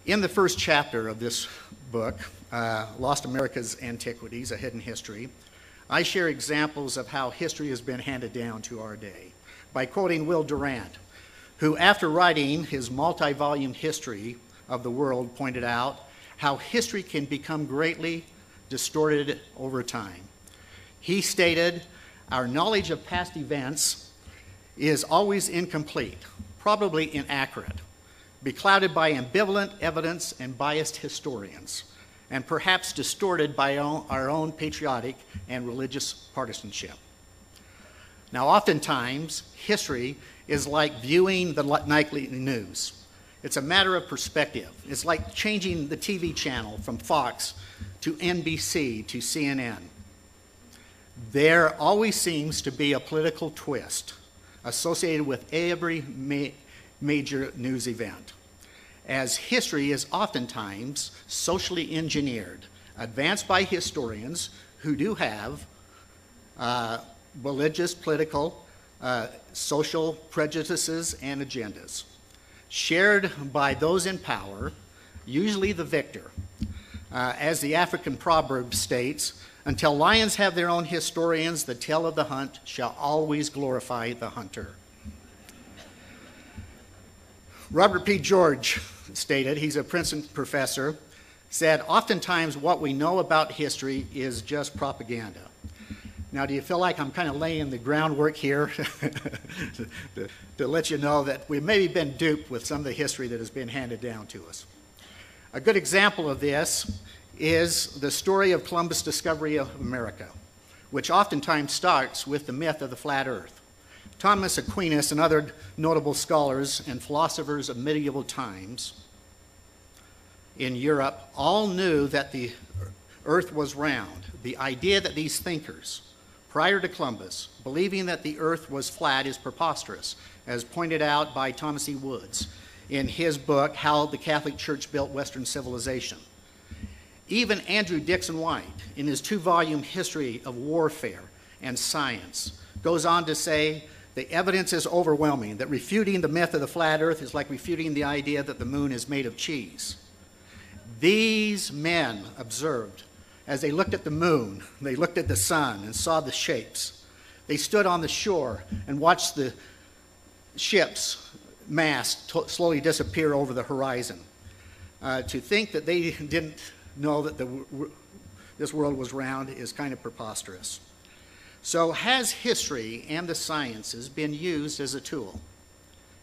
In the first chapter of this book, Lost America's Antiquities, A Hidden History, I share examples of how history has been handed down to our day by quoting Will Durant, who, after writing his multi-volume history of the world, pointed out how history can become greatly distorted over time. He stated, "Our knowledge of past events is always incomplete, probably inaccurate, beclouded by ambivalent evidence and biased historians, and perhaps distorted by our own patriotic and religious partisanship." Now, oftentimes, history is like viewing the nightly news. It's a matter of perspective. It's like changing the TV channel from Fox to NBC to CNN. There always seems to be a political twist associated with every major news event, as history is oftentimes socially engineered, advanced by historians who do have religious, political, social prejudices and agendas, shared by those in power, usually the victor. As the African proverb states, "Until lions have their own historians, the tale of the hunt shall always glorify the hunter." Robert P. George stated, he's a Princeton professor, said, "Oftentimes what we know about history is just propaganda." Now, do you feel like I'm kind of laying the groundwork here to let you know that we've maybe been duped with some of the history that has been handed down to us? A good example of this is the story of Columbus' discovery of America, which oftentimes starts with the myth of the flat earth. Thomas Aquinas and other notable scholars and philosophers of medieval times in Europe all knew that the earth was round. The idea that these thinkers, prior to Columbus, believing that the earth was flat is preposterous, as pointed out by Thomas E. Woods in his book, How the Catholic Church Built Western Civilization. Even Andrew Dixon White, in his 2-volume History of Warfare and Science, goes on to say, "The evidence is overwhelming that refuting the myth of the flat earth is like refuting the idea that the moon is made of cheese." These men observed, as they looked at the moon, they looked at the sun and saw the shapes. They stood on the shore and watched the ships' masts slowly disappear over the horizon. To think that they didn't know that this world was round is kind of preposterous. So has history and the sciences been used as a tool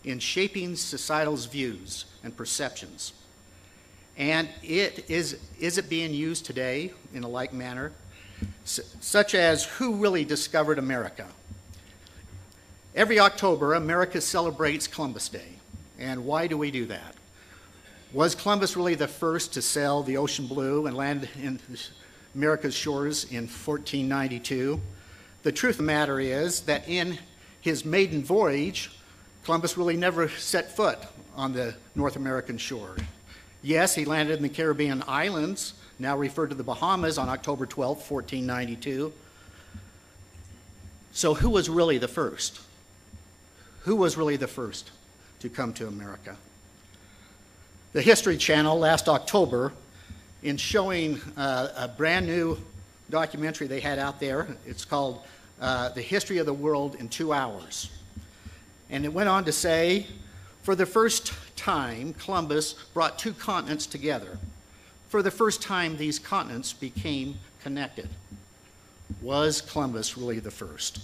in shaping societal's views and perceptions? And is it being used today in a like manner? Such as, who really discovered America? Every October, America celebrates Columbus Day. And why do we do that? Was Columbus really the first to sail the ocean blue and land in America's shores in 1492? The truth of the matter is that in his maiden voyage, Columbus really never set foot on the North American shore. Yes, he landed in the Caribbean islands, now referred to the Bahamas, on October 12, 1492. So who was really the first? Who was really the first to come to America? The History Channel last October, in showing a brand new documentary they had out there, it's called The History of the World in 2 Hours. And it went on to say, for the first time, Columbus brought 2 continents together. For the first time, these continents became connected. Was Columbus really the first?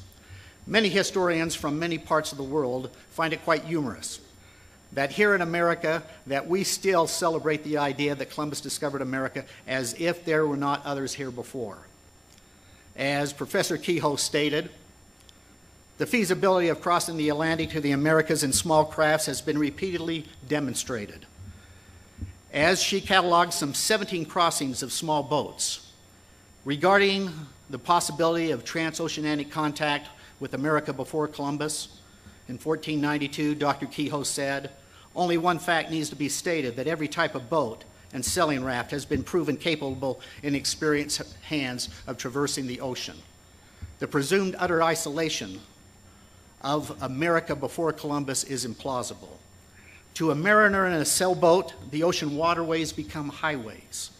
Many historians from many parts of the world find it quite humorous that here in America, that we still celebrate the idea that Columbus discovered America as if there were not others here before. As Professor Kehoe stated, the feasibility of crossing the Atlantic to the Americas in small crafts has been repeatedly demonstrated. As she cataloged some 17 crossings of small boats, regarding the possibility of transoceanic contact with America before Columbus, in 1492, Dr. Kehoe said, "Only one fact needs to be stated, that every type of boat and sailing raft has been proven capable in experienced hands of traversing the ocean. The presumed utter isolation of America before Columbus is implausible. To a mariner in a sailboat, the ocean waterways become highways.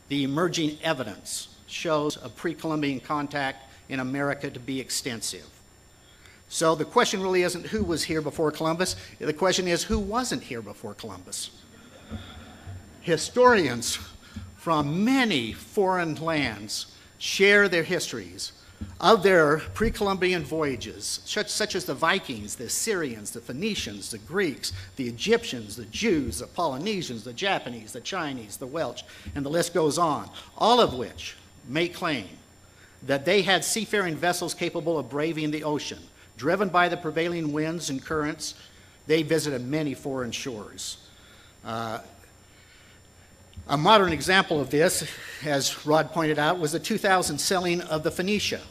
The emerging evidence shows a pre-Columbian contact in America to be extensive. So the question really isn't who was here before Columbus. The question is who wasn't here before Columbus. Historians from many foreign lands share their histories of their pre-Columbian voyages, such as the Vikings, the Assyrians, the Phoenicians, the Greeks, the Egyptians, the Jews, the Polynesians, the Japanese, the Chinese, the Welsh, and the list goes on, all of which make claim that they had seafaring vessels capable of braving the ocean. Driven by the prevailing winds and currents, they visited many foreign shores. A modern example of this, as Rod pointed out, was the 2000 sailing of the Phoenicia.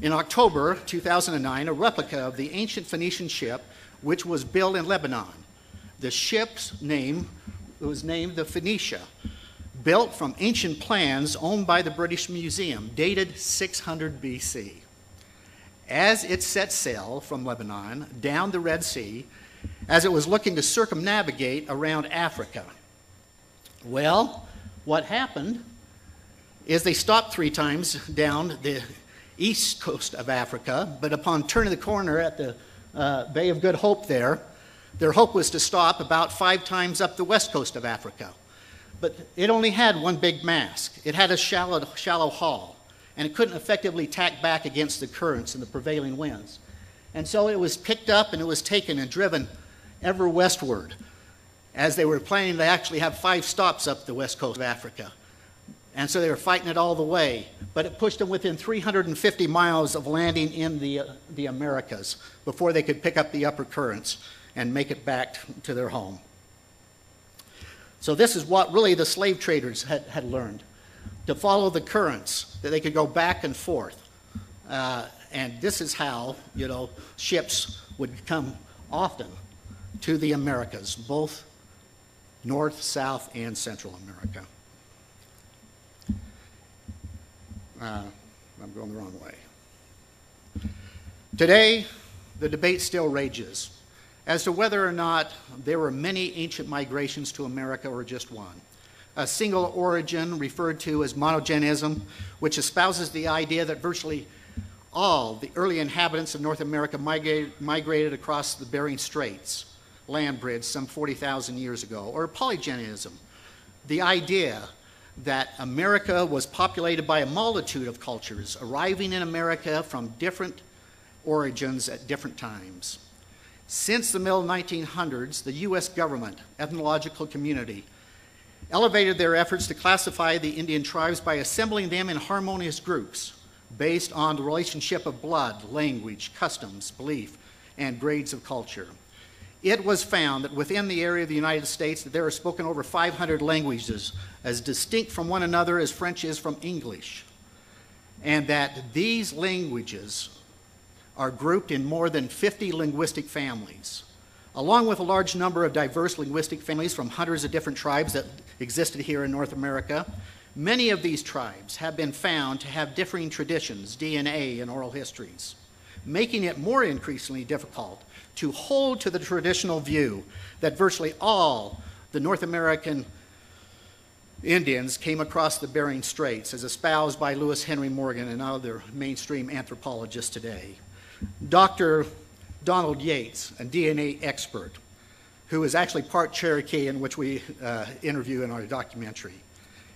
In October 2009, a replica of the ancient Phoenician ship, which was built in Lebanon. The ship's name was named the Phoenicia, built from ancient plans owned by the British Museum, dated 600 BC. As it set sail from Lebanon down the Red Sea, as it was looking to circumnavigate around Africa. Well, what happened is they stopped 3 times down the east coast of Africa, but upon turning the corner at the Bay of Good Hope there, their hope was to stop about 5 times up the west coast of Africa. But it only had one big mast. It had a shallow hull, and it couldn't effectively tack back against the currents and the prevailing winds. And so it was picked up and it was taken and driven ever westward, as they were planning to actually have 5 stops up the west coast of Africa. And so they were fighting it all the way, but it pushed them within 350 miles of landing in the Americas before they could pick up the upper currents and make it back to their home. So this is what really the slave traders had learned, to follow the currents, that they could go back and forth. And this is how, ships would come often to the Americas, both North, South, and Central America. I'm going the wrong way. Today, the debate still rages as to whether or not there were many ancient migrations to America or just one. A single origin referred to as monogenism, which espouses the idea that virtually all the early inhabitants of North America migrated across the Bering Straits land bridge some 40,000 years ago, or polygenism, the idea that America was populated by a multitude of cultures arriving in America from different origins at different times. Since the middle 1900s, the U.S. government, ethnological community, elevated their efforts to classify the Indian tribes by assembling them in harmonious groups based on the relationship of blood, language, customs, belief, and grades of culture. It was found that within the area of the United States that there are spoken over 500 languages as distinct from one another as French is from English, and that these languages are grouped in more than 50 linguistic families, along with a large number of diverse linguistic families from hundreds of different tribes that existed here in North America. Many of these tribes have been found to have differing traditions, DNA, and oral histories, making it more increasingly difficult to hold to the traditional view that virtually all the North American Indians came across the Bering Straits, as espoused by Lewis Henry Morgan and other mainstream anthropologists today. Dr. Donald Yates, a DNA expert, who is actually part Cherokee, in which we interview in our documentary,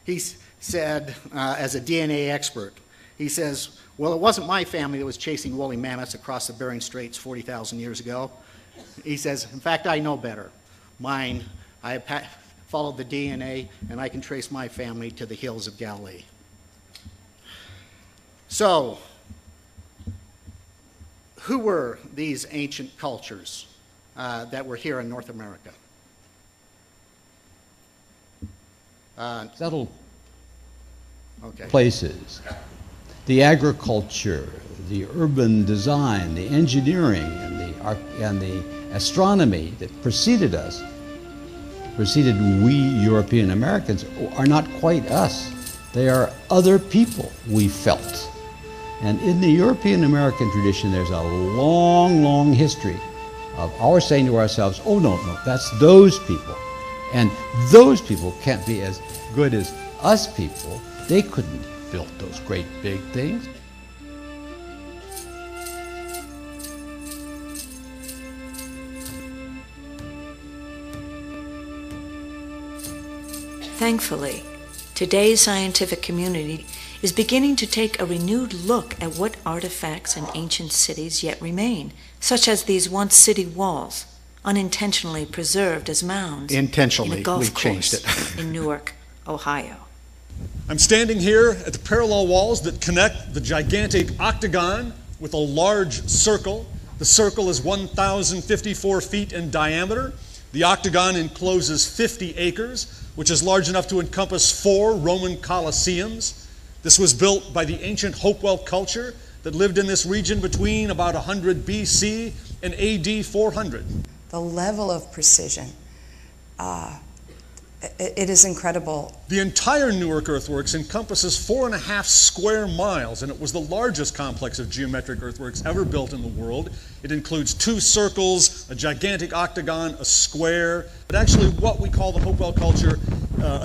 he said, as a DNA expert, he says, well, it wasn't my family that was chasing woolly mammoths across the Bering Straits 40,000 years ago. He says, in fact, I know better. Mine, I followed the DNA, and I can trace my family to the hills of Galilee. So, who were these ancient cultures that were here in North America? Settled places. The agriculture, the urban design, the engineering, and the astronomy that preceded us, preceded we European Americans, are not quite us. They are other people, we felt. And in the European American tradition, there's a long, long history of our saying to ourselves, oh no, no, that's those people. And those people can't be as good as us people. They couldn't have built those great big things. Thankfully, today's scientific community is beginning to take a renewed look at what artifacts in ancient cities yet remain, such as these once city walls, unintentionally preserved as mounds Intentionally, in a golf we've changed course it. in Newark, Ohio. I'm standing here at the parallel walls that connect the gigantic octagon with a large circle. The circle is 1,054 feet in diameter. The octagon encloses 50 acres, which is large enough to encompass 4 Roman Colosseums. This was built by the ancient Hopewell culture that lived in this region between about 100 BC and AD 400. The level of precision, it is incredible. The entire Newark Earthworks encompasses 4.5 square miles, and it was the largest complex of geometric earthworks ever built in the world. It includes 2 circles, a gigantic octagon, a square. But actually what we call the Hopewell culture,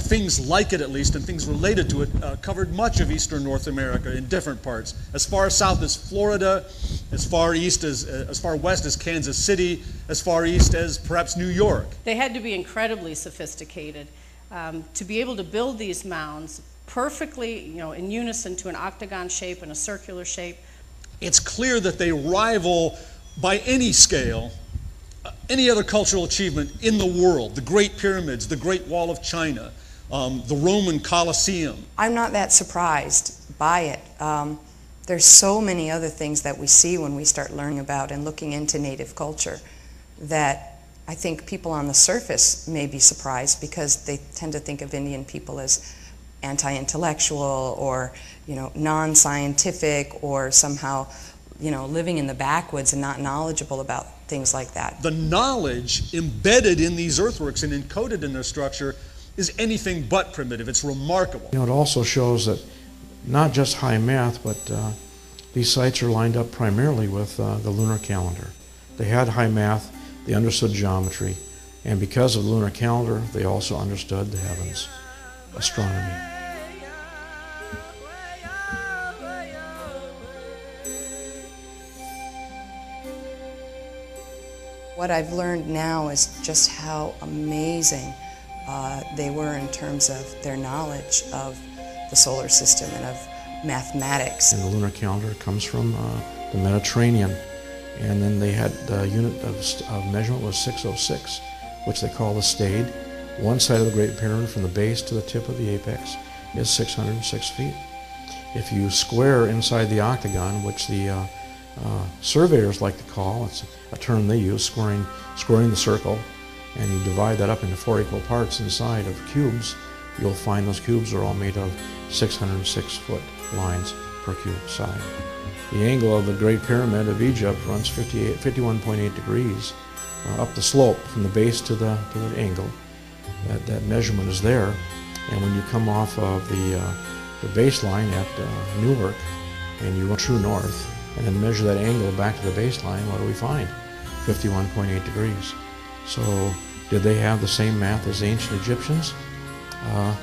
things like it at least, and things related to it, covered much of eastern North America in different parts. As far south as Florida, as far west as Kansas City, as far east as perhaps New York. They had to be incredibly sophisticated to be able to build these mounds perfectly, in unison to an octagon shape and a circular shape. It's clear that they rival, by any scale, any other cultural achievement in the world. The Great Pyramids, the Great Wall of China, the Roman Colosseum. I'm not that surprised by it. There's so many other things that we see when we start learning about and looking into native culture that I think people on the surface may be surprised because they tend to think of Indian people as anti-intellectual or, non-scientific or somehow, living in the backwoods and not knowledgeable about things like that. The knowledge embedded in these earthworks and encoded in their structure is anything but primitive. It's remarkable. It also shows that not just high math, but these sites are lined up primarily with the lunar calendar. They had high math, they understood geometry, and because of the lunar calendar, they also understood the heavens, astronomy. What I've learned now is just how amazing they were in terms of their knowledge of the solar system and of mathematics. And the lunar calendar comes from the Mediterranean, and then they had the unit of measurement was 606, which they call the stade. One side of the Great Pyramid from the base to the tip of the apex is 606 feet. If you square inside the octagon, which the surveyors like to call, it's a term they use, squaring the circle, and you divide that up into 4 equal parts inside of cubes, you'll find those cubes are all made of 606-foot lines per cube side. The angle of the Great Pyramid of Egypt runs 51.8 degrees up the slope from the base to the angle. That measurement is there, and when you come off of the baseline at Newark and you go true north and then measure that angle back to the baseline, what do we find? 51.8 degrees. So did they have the same math as the ancient Egyptians?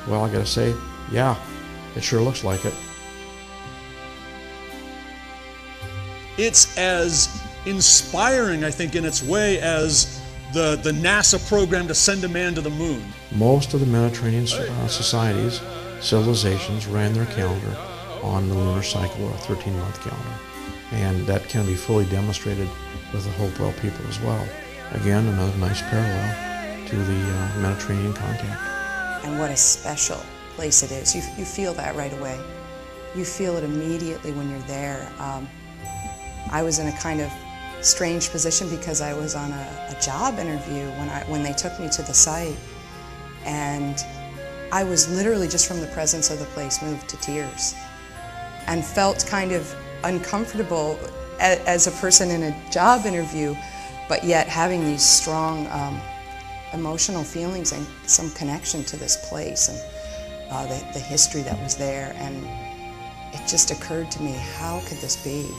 Well, I gotta say, yeah, it sure looks like it. It's as inspiring, I think, in its way as the NASA program to send a man to the moon. Most of the Mediterranean societies, civilizations, ran their calendar on the lunar cycle, or a 13-month calendar. And that can be fully demonstrated with the Hopewell people as well. Again, another nice parallel to the Mediterranean contact. And what a special place it is. You feel that right away. You feel it immediately when you're there. I was in a kind of strange position because I was on a job interview when they took me to the site, and I was literally just from the presence of the place moved to tears and felt kind of uncomfortable as a person in a job interview, but yet having these strong emotional feelings and some connection to this place and the history that was there. And it just occurred to me, how could this be?